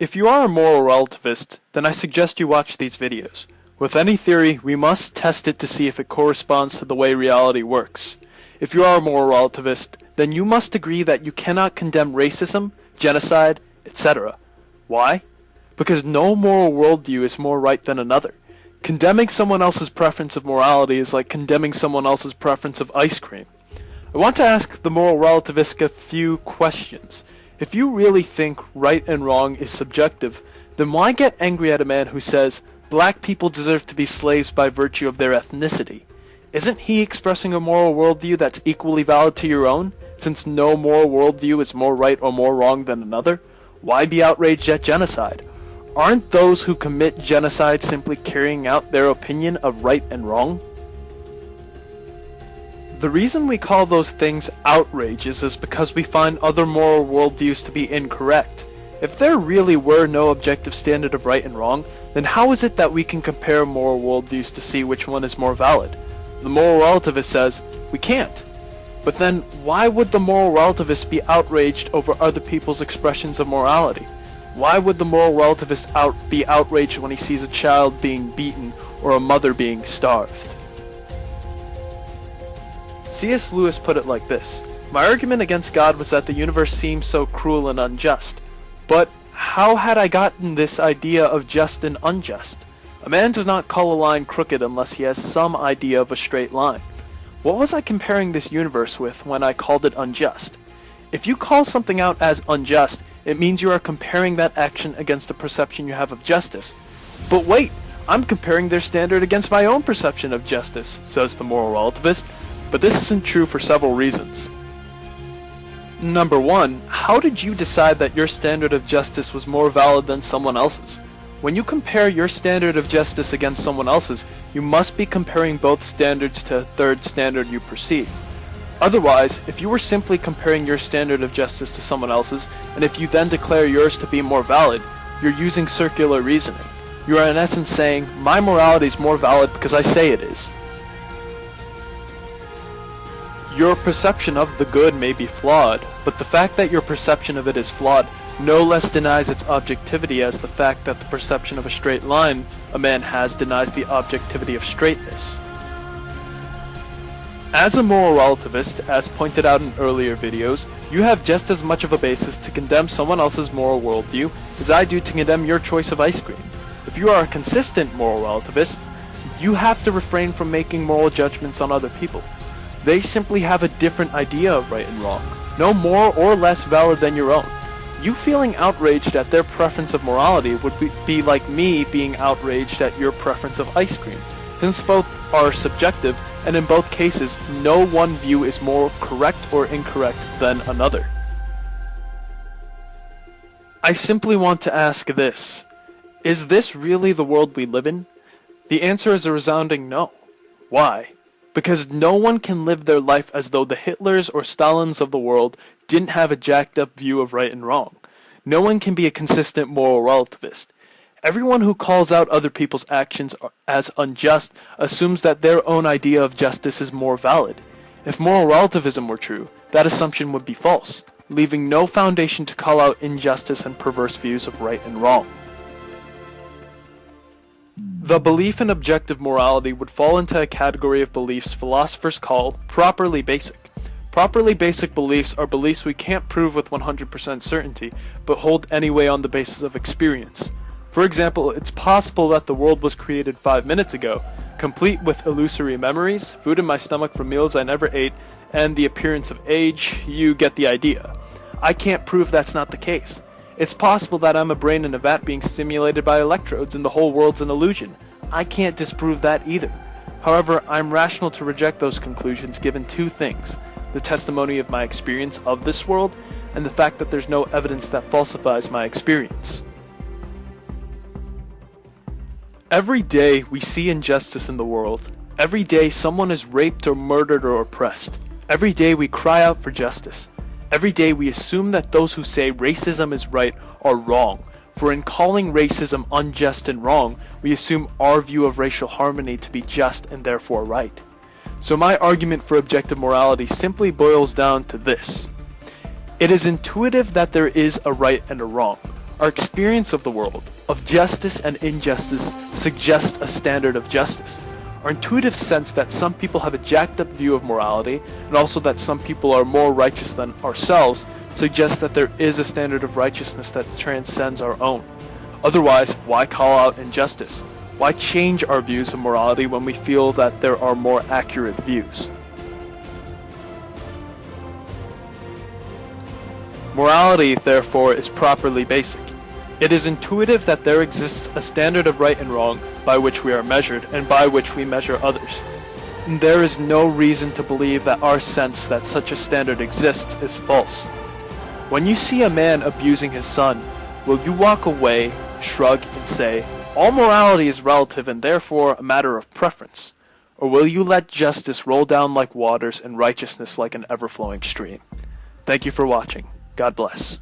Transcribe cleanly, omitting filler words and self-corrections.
If you are a moral relativist, then I suggest you watch these videos. With any theory, we must test it to see if it corresponds to the way reality works. If you are a moral relativist, then you must agree that you cannot condemn racism, genocide, etc. Why? Because no moral worldview is more right than another. Condemning someone else's preference of morality is like condemning someone else's preference of ice cream. I want to ask the moral relativist a few questions. If you really think right and wrong is subjective, then why get angry at a man who says, black people deserve to be slaves by virtue of their ethnicity? Isn't he expressing a moral worldview that's equally valid to your own, since no moral worldview is more right or more wrong than another? Why be outraged at genocide? Aren't those who commit genocide simply carrying out their opinion of right and wrong? The reason we call those things outrages is because we find other moral worldviews to be incorrect. If there really were no objective standard of right and wrong, then how is it that we can compare moral worldviews to see which one is more valid? The moral relativist says, we can't. But then, why would the moral relativist be outraged over other people's expressions of morality? Why would the moral relativist be outraged when he sees a child being beaten or a mother being starved? C.S. Lewis put it like this: my argument against God was that the universe seemed so cruel and unjust. But how had I gotten this idea of just and unjust? A man does not call a line crooked unless he has some idea of a straight line. What was I comparing this universe with when I called it unjust? If you call something out as unjust, it means you are comparing that action against a perception you have of justice. But wait, I'm comparing their standard against my own perception of justice, says the moral relativist. But this isn't true for several reasons. Number one, how did you decide that your standard of justice was more valid than someone else's? When you compare your standard of justice against someone else's, you must be comparing both standards to a third standard you perceive. Otherwise, if you were simply comparing your standard of justice to someone else's, and if you then declare yours to be more valid, you're using circular reasoning. You are in essence saying, my morality is more valid because I say it is. Your perception of the good may be flawed, but the fact that your perception of it is flawed no less denies its objectivity as the fact that the perception of a straight line a man has denies the objectivity of straightness. As a moral relativist, as pointed out in earlier videos, you have just as much of a basis to condemn someone else's moral worldview as I do to condemn your choice of ice cream. If you are a consistent moral relativist, you have to refrain from making moral judgments on other people. They simply have a different idea of right and wrong, no more or less valid than your own. You feeling outraged at their preference of morality would be like me being outraged at your preference of ice cream, since both are subjective, and in both cases, no one view is more correct or incorrect than another. I simply want to ask this: is this really the world we live in? The answer is a resounding no. Why? Because no one can live their life as though the Hitlers or Stalins of the world didn't have a jacked up view of right and wrong. No one can be a consistent moral relativist. Everyone who calls out other people's actions as unjust assumes that their own idea of justice is more valid. If moral relativism were true, that assumption would be false, leaving no foundation to call out injustice and perverse views of right and wrong. The belief in objective morality would fall into a category of beliefs philosophers call properly basic. Properly basic beliefs are beliefs we can't prove with 100% certainty, but hold anyway on the basis of experience. For example, it's possible that the world was created 5 minutes ago, complete with illusory memories, food in my stomach from meals I never ate, and the appearance of age. You get the idea. I can't prove that's not the case. It's possible that I'm a brain in a vat being stimulated by electrodes and the whole world's an illusion. I can't disprove that either. However, I'm rational to reject those conclusions given two things: the testimony of my experience of this world, and the fact that there's no evidence that falsifies my experience. Every day we see injustice in the world. Every day someone is raped or murdered or oppressed. Every day we cry out for justice. Every day we assume that those who say racism is right are wrong, for in calling racism unjust and wrong, we assume our view of racial harmony to be just and therefore right. So my argument for objective morality simply boils down to this: it is intuitive that there is a right and a wrong. Our experience of the world, of justice and injustice, suggests a standard of justice. Our intuitive sense that some people have a jacked up view of morality, and also that some people are more righteous than ourselves, suggests that there is a standard of righteousness that transcends our own. Otherwise, why call out injustice? Why change our views of morality when we feel that there are more accurate views? Morality, therefore, is properly basic. It is intuitive that there exists a standard of right and wrong by which we are measured and by which we measure others. And there is no reason to believe that our sense that such a standard exists is false. When you see a man abusing his son, will you walk away, shrug, and say, all morality is relative and therefore a matter of preference? Or will you let justice roll down like waters and righteousness like an ever-flowing stream? Thank you for watching. God bless.